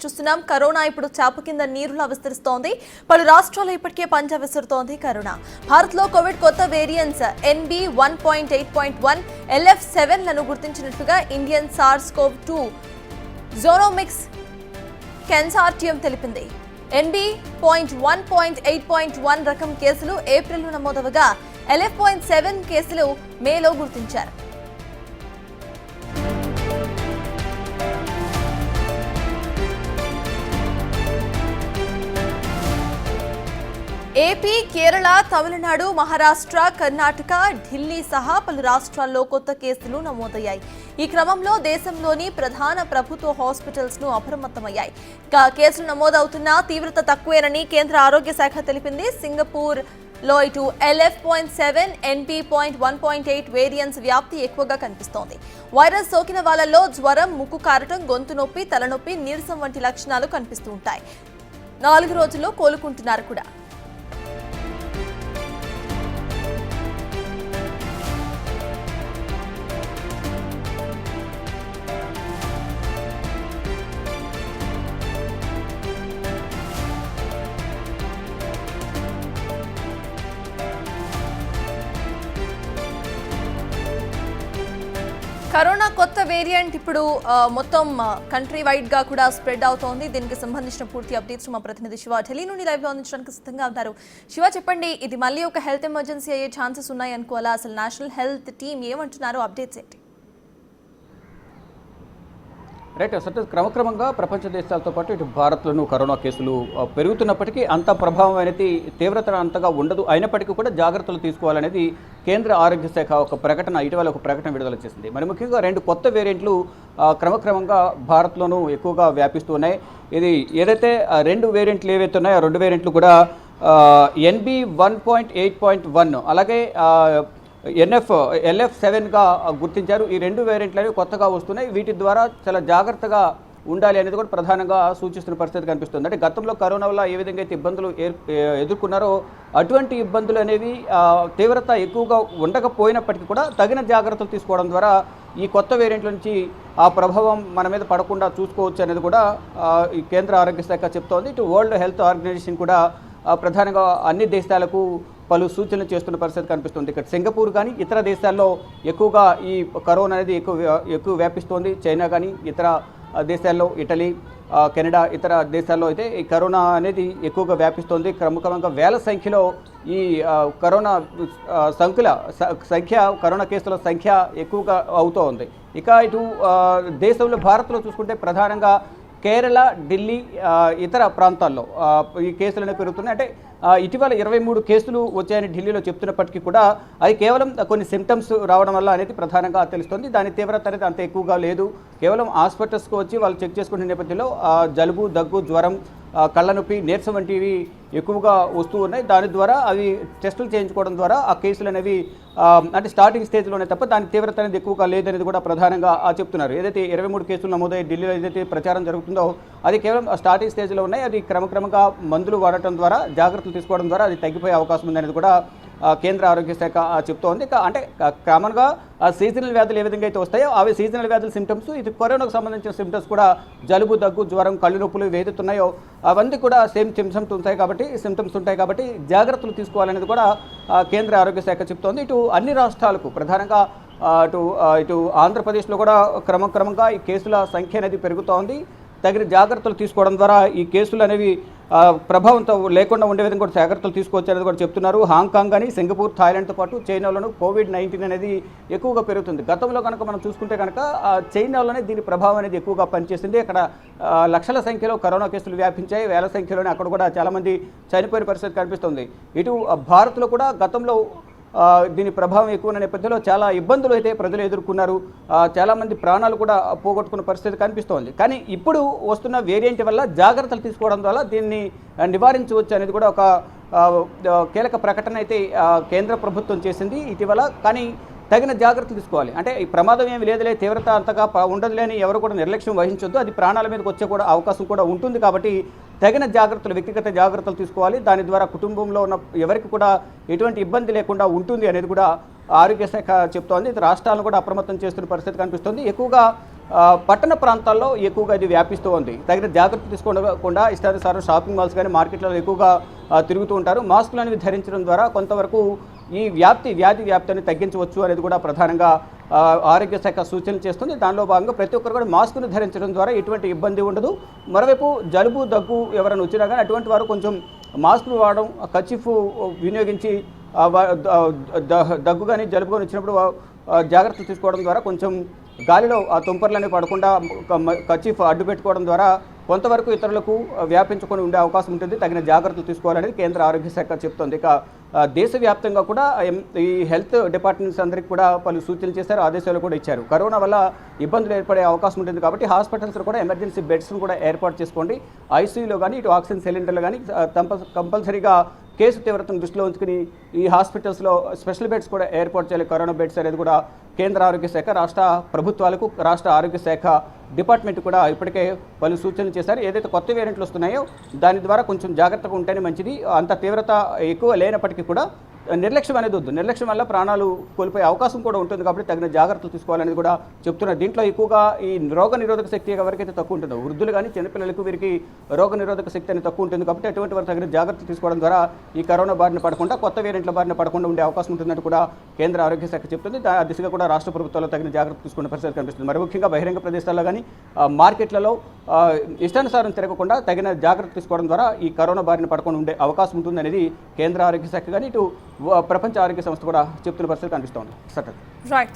చూస్తున్నాం. కరోనా ఇప్పుడు చాప కింద నీరులా విస్తరిస్తోంది. పలు రాష్ట్రాల్లో ఇప్పటికే పంజా విసురుతోంది కరోనా. భారత్లో కోవిడ్ కొత్త వేరియంట్స్ NB.1.8.1 LF7 లను గుర్తించినట్లుగా ఇండియన్ SARS-CoV-2 జోనోమిక్స్ కన్సార్టియం తెలిపింది. NB.1.8.1 రకం కేసులు ఏప్రిల్లో నమోదవగా LF.7 కేసులు మేలో గుర్తించారు. ఏపీ, కేరళ, తమిళనాడు, మహారాష్ట్ర, కర్ణాటక, ఢిల్లీ సహా పలు రాష్ట్రాల్లో కొత్త కేసులు నమోదయ్యాయి. ఈ క్రమంలో దేశంలోని ప్రధాన ప్రభుత్వ హాస్పిటల్స్ ను అప్రమత్తమయ్యాయి. కేసులు నమోదవుతున్న తీవ్రత తక్కువేనని కేంద్ర ఆరోగ్య శాఖ తెలిపింది. సింగపూర్ లో ఇటు LF.7, NB.1.8 వేరియంట్స్ వ్యాప్తి ఎక్కువగా కనిపిస్తోంది. వైరస్ సోకిన వాళ్లలో జ్వరం, ముక్కు కారటం, గొంతు నొప్పి, తలనొప్పి, నీరసం వంటి లక్షణాలు కనిపిస్తూ ఉంటాయి. 4 రోజుల్లో కోలుకుంటున్నారు కూడా. కరోనా కొత్త వేరియంట్ ఇప్పుడు మొత్తం కంట్రీ వైడ్ గా కూడా స్ప్రెడ్ అవుతోంది. దీనికి సంబంధించిన పూర్తి అప్డేట్స్ మా ప్రతినిధి శివ ఢిల్లీ నుండి లైవ్ లో అందించడానికి సిద్ధంగా ఉన్నారు. శివ, చెప్పండి, ఇది మళ్ళీ ఒక హెల్త్ ఎమర్జెన్సీ అయ్యే ఛాన్సెస్ ఉన్నాయి అనుకోవాలా? అసలు నేషనల్ హెల్త్ టీమ్ ఏమంటున్నారు? అప్డేట్స్ ఏంటి? రైట్. అసలు క్రమక్రమంగా ప్రపంచ దేశాలతో పాటు ఇటు భారత్లోనూ కరోనా కేసులు పెరుగుతున్నప్పటికీ అంత ప్రభావం అనేది తీవ్రత అంతగా ఉండదు. అయినప్పటికీ కూడా జాగ్రత్తలు తీసుకోవాలనేది కేంద్ర ఆరోగ్య శాఖ ఇటీవల ఒక ప్రకటన విడుదల చేసింది. మరి ముఖ్యంగా 2 కొత్త వేరియంట్లు క్రమక్రమంగా భారత్లోనూ ఎక్కువగా వ్యాపిస్తూ ఉన్నాయి. ఇది ఏదైతే 2 వేరియంట్లు ఏవైతే ఉన్నాయో ఆ 2 వేరియంట్లు కూడా NB.1.8.1 అలాగే LF7గా గుర్తించారు. ఈ 2 వేరియంట్లు కొత్తగా వస్తున్నాయి. వీటి ద్వారా చాలా జాగ్రత్తగా ఉండాలి అనేది కూడా ప్రధానంగా సూచిస్తున్న పరిస్థితి కనిపిస్తుంది. అంటే గతంలో కరోనా వల్ల ఏ విధంగా అయితే ఇబ్బందులు ఎదుర్కొన్నారో అటువంటి ఇబ్బందులు అనేవి తీవ్రత ఎక్కువగా ఉండకపోయినప్పటికీ కూడా తగిన జాగ్రత్తలు తీసుకోవడం ద్వారా ఈ కొత్త వేరియంట్ల నుంచి ఆ ప్రభావం మన మీద పడకుండా చూసుకోవచ్చు అనేది కూడా ఈ కేంద్ర ఆరోగ్య శాఖ చెప్తోంది. ఇటు వరల్డ్ హెల్త్ ఆర్గనైజేషన్ కూడా ప్రధానంగా అన్ని దేశాలకు పలు సూచనలు చేస్తున్న పరిస్థితి కనిపిస్తుంది. ఇక్కడ సింగపూర్ కానీ ఇతర దేశాల్లో ఎక్కువగా ఈ కరోనా అనేది ఎక్కువ వ్యాపిస్తోంది. చైనా కానీ ఇతర దేశాల్లో, ఇటలీ, కెనడా ఇతర దేశాల్లో అయితే ఈ కరోనా అనేది ఎక్కువగా వ్యాపిస్తోంది. క్రమక్రమంగా వేల సంఖ్యలో ఈ కరోనా కరోనా కేసుల సంఖ్య ఎక్కువగా అవుతూ ఉంది. ఇక ఇటు దేశంలో భారత్లో చూసుకుంటే ప్రధానంగా కేరళ, ఢిల్లీ, ఇతర ప్రాంతాల్లో ఈ కేసులు పెరుగుతున్నాయి. అంటే ఇటీవల 23 కేసులు వచ్చాయని ఢిల్లీలో చెప్తున్నప్పటికీ కూడా అది కేవలం కొన్ని సిమ్టమ్స్ రావడం వల్ల అనేది ప్రధానంగా తెలుస్తుంది. దాని తీవ్రత అనేది అంత ఎక్కువగా లేదు. కేవలం హాస్పిటల్స్కి వచ్చి వాళ్ళు చెక్ చేసుకునే నేపథ్యంలో జలుబు, దగ్గు, జ్వరం, కళ్ళ నొప్పి, నీరసం వంటివి ఎక్కువగా వస్తూ ఉన్నాయి. దాని ద్వారా అవి టెస్టులు చేయించుకోవడం ద్వారా ఆ కేసులు అనేవి అంటే స్టార్టింగ్ స్టేజ్లోనే తప్ప దాని తీవ్రత అనేది ఎక్కువగా లేదనేది కూడా ప్రధానంగా చెప్తున్నారు. ఏదైతే 23 కేసులు నమోదయ్యి ఢిల్లీలో ఏదైతే ప్రచారం జరుగుతుందో అది కేవలం స్టార్టింగ్ స్టేజ్లో ఉన్నాయి. అది క్రమక్రమంగా మందులు వాడటం ద్వారా, జాగ్రత్తలు తీసుకోవడం ద్వారా అది తగ్గిపోయే అవకాశం ఉందనేది కూడా కేంద్ర ఆరోగ్య శాఖ చెప్తోంది. అంటే కామన్గా సీజనల్ వ్యాధులు ఏ విధంగా అయితే వస్తాయో అవి సీజనల్ వ్యాధుల సిమ్టమ్స్, ఇది కరోనాకు సంబంధించిన సిమ్టమ్స్ కూడా జలుబు, దగ్గు, జ్వరం, కళ్ళు నొప్పులు ఏదైతున్నాయో అవన్నీ కూడా సేమ్ సిమ్టమ్స్ ఉంటాయి కాబట్టి జాగ్రత్తలు తీసుకోవాలనేది కూడా కేంద్ర ఆరోగ్య శాఖ చెప్తోంది. ఇటు అన్ని రాష్ట్రాలకు ప్రధానంగా ఇటు ఆంధ్రప్రదేశ్లో కూడా క్రమక్రమంగా ఈ కేసుల సంఖ్య అనేది పెరుగుతోంది. తగిన జాగ్రత్తలు తీసుకోవడం ద్వారా ఈ కేసులు అనేవి ప్రభావంతో లేకుండా ఉండే విధంగా కూడా జాగ్రత్తలు తీసుకోవచ్చు అనేది కూడా చెప్తున్నారు. హాంకాంగ్ కానీ, సింగపూర్, థాయిలాండ్తో పాటు చైనాలోనూ COVID-19 అనేది ఎక్కువగా పెరుగుతుంది. గతంలో కనుక మనం చూసుకుంటే కనుక చైనాలోనే దీని ప్రభావం అనేది ఎక్కువగా పనిచేసింది. అక్కడ లక్షల సంఖ్యలో కరోనా కేసులు వ్యాపించాయి. వేల సంఖ్యలోనే అక్కడ కూడా చాలామంది చనిపోయిన పరిస్థితి కనిపిస్తుంది. ఇటు భారత్లో కూడా గతంలో దీని ప్రభావం ఎక్కువ ఉన్న నేపథ్యంలో చాలా ఇబ్బందులు అయితే ప్రజలు ఎదుర్కొన్నారు. చాలామంది ప్రాణాలు కూడా పోగొట్టుకున్న పరిస్థితి కనిపిస్తోంది. కానీ ఇప్పుడు వస్తున్న వేరియంట్ వల్ల జాగ్రత్తలు తీసుకోవడం ద్వారా దీన్ని నివారించవచ్చు అనేది కూడా ఒక కీలక ప్రకటన అయితే కేంద్ర ప్రభుత్వం చేసింది ఇటీవల. కానీ తగిన జాగ్రత్తలు తీసుకోవాలి. అంటే ఈ ప్రమాదం ఏమి లేదులే, తీవ్రత అంతగా ఉండదులేని ఎవరు కూడా నిర్లక్ష్యం వహించొద్దు. అది ప్రాణాల మీదకి వచ్చే కూడా అవకాశం కూడా ఉంటుంది. కాబట్టి తగిన జాగ్రత్తలు, వ్యక్తిగత జాగ్రత్తలు తీసుకోవాలి. దాని ద్వారా కుటుంబంలో ఉన్న ఎవరికి కూడా ఎటువంటి ఇబ్బంది లేకుండా ఉంటుంది అనేది కూడా ఆరోగ్య శాఖ చెప్తోంది. రాష్ట్రాలను కూడా అప్రమత్తం చేస్తున్న పరిస్థితి కనిపిస్తుంది. ఎక్కువగా పట్టణ ప్రాంతాల్లో ఎక్కువగా ఇది వ్యాపిస్తూ ఉంది. తగిన జాగ్రత్త తీసుకోకుండా ఇష్టానుసారం షాపింగ్ మాల్స్ కానీ మార్కెట్లలో ఎక్కువగా తిరుగుతూ ఉంటారు. మాస్కులు అనేవి ధరించడం ద్వారా కొంతవరకు ఈ వ్యాధి వ్యాప్తిని తగ్గించవచ్చు అనేది కూడా ప్రధానంగా ఆరోగ్య శాఖ సూచనలు చేస్తుంది. దానిలో భాగంగా ప్రతి ఒక్కరు కూడా మాస్కును ధరించడం ద్వారా ఎటువంటి ఇబ్బంది ఉండదు. మరోవైపు జలుబు దగ్గు ఎవరైనా వచ్చినా కానీ అటువంటి వారు కొంచెం మాస్కులు వాడడం, కర్చీఫ్ వినియోగించి దగ్గు కానీ జలుబు కానీ వచ్చినప్పుడు జాగ్రత్తలు తీసుకోవడం ద్వారా కొంచెం గాలిలో ఆ తుంపర్లనే పడకుండా కర్చీఫ్ అడ్డు పెట్టుకోవడం ద్వారా కొంతవరకు ఇతరులకు వ్యాపించుకొని ఉండే అవకాశం ఉంటుంది. తగిన జాగ్రత్తలు తీసుకోవాలని కేంద్ర ఆరోగ్య శాఖ చెప్తోంది. ఇక దేశవ్యాప్తంగా కూడా ఈ హెల్త్ డిపార్ట్మెంట్స్ అందరికీ కూడా పలు సూచనలు చేశారు, ఆదేశాలు కూడా ఇచ్చారు. కరోనా వల్ల ఇబ్బందులు ఏర్పడే అవకాశం ఉంటుంది కాబట్టి హాస్పిటల్స్లో కూడా ఎమర్జెన్సీ బెడ్స్ను కూడా ఏర్పాటు చేసుకోండి. ఐసీయూలో కానీ ఇటు ఆక్సిజన్ సిలిండర్లు కానీ కంపల్సరీగా కేసు తీవ్రతను దృష్టిలో ఉంచుకుని ఈ హాస్పిటల్స్లో స్పెషల్ బెడ్స్ కూడా ఏర్పాటు చేయాలి. కరోనా బెడ్స్ అనేది కూడా కేంద్ర ఆరోగ్య శాఖ రాష్ట్ర ప్రభుత్వాలకు, రాష్ట్ర ఆరోగ్య శాఖ డిపార్ట్మెంట్ కూడా ఇప్పటికే పలు సూచనలు చేశారు. ఏదైతే కొత్త వేరియంట్లు వస్తున్నాయో దాని ద్వారా కొంచెం జాగ్రత్తగా ఉంటేనే మంచిది. అంత తీవ్రత ఎక్కువ లేనప్పటికీ కూడా నిర్లక్ష్యం అనేది వద్దు. నిర్లక్ష్యం వల్ల ప్రాణాలు కోల్పోయే అవకాశం కూడా ఉంటుంది కాబట్టి తగిన జాగ్రత్తలు తీసుకోవాలనేది కూడా చెప్తున్నారు. దీంట్లో ఎక్కువగా ఈ రోగ నిరోధక శక్తి ఎవరికైతే తక్కువ ఉంటుందో, వృద్ధులు కానీ చిన్నపిల్లలకు వీరికి రోగ నిరోధక శక్తి అనేది తక్కువ ఉంటుంది కాబట్టి అటువంటి వారు తగిన జాగ్రత్తలు తీసుకోవడం ద్వారా ఈ కరోనా బారిన పడకుండా, కొత్త వేరియంట్ల బారిన పడకుండా ఉండే అవకాశం ఉంటుందని కూడా కేంద్ర ఆరోగ్య శాఖ చెప్తుంది. ఆ దిశగా కూడా రాష్ట్ర ప్రభుత్వాలు తగిన జాగ్రత్తలు తీసుకునే పరిస్థితి కనిపిస్తుంది. మరి ముఖ్యంగా బహిరంగ ప్రదేశాల్లో కానీ మార్కెట్లలో ఇష్టానుసారం తిరగకుండా తగిన జాగ్రత్త తీసుకోవడం ద్వారా ఈ కరోనా బారిన పడకుండా ఉండే అవకాశం ఉంటుంది అనేది కేంద్ర ఆరోగ్య శాఖ కానీ ఇటు ప్రపంచ ఆరోగ్య సంస్థ కూడా చెప్తున్న పరిస్థితి కనిపిస్తోంది. రైట్.